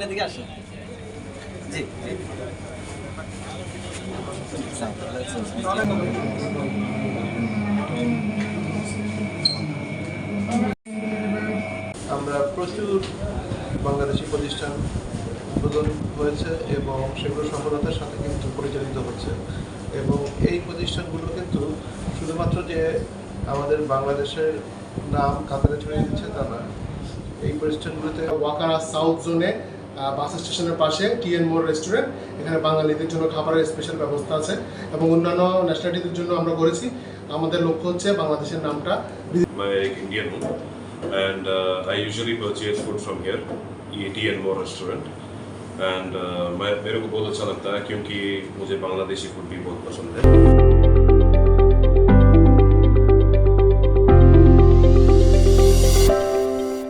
এদিকে আসো জি আমরা প্রচুর বাংলাদেশি প্রতিষ্ঠান উদ্বোধন হয়েছে এবং সেগুলো সফলতার সাথে কিন্তু পরিচালিত হচ্ছে এবং এই প্রতিষ্ঠানগুলো কিন্তু শুধুমাত্র যে আমাদের বাংলাদেশের নাম কাতারে ছড়িয়ে দিচ্ছে তা না। এই প্রতিষ্ঠানগুলোতে ওয়াকারা সাউথ জোনে বাস স্টেশনের পাশে টিএন মোর রেস্টুরেন্ট, এখানে বাঙালিদের জন্য খাবারের স্পেশাল ব্যবস্থা আছে এবং অন্যান্য ন্যাশনালিটিদের জন্য আমরা করেছি। আমাদের লক্ষ্য হচ্ছে বাংলাদেশের নামটা। मैं एक इंडियन हूँ and I usually purchase food from here, T and more restaurant and मेरे को बहुत अच्छा लगता है क्योंकि मुझे बांग्लादेशी फूड भी बहुत पसंद है।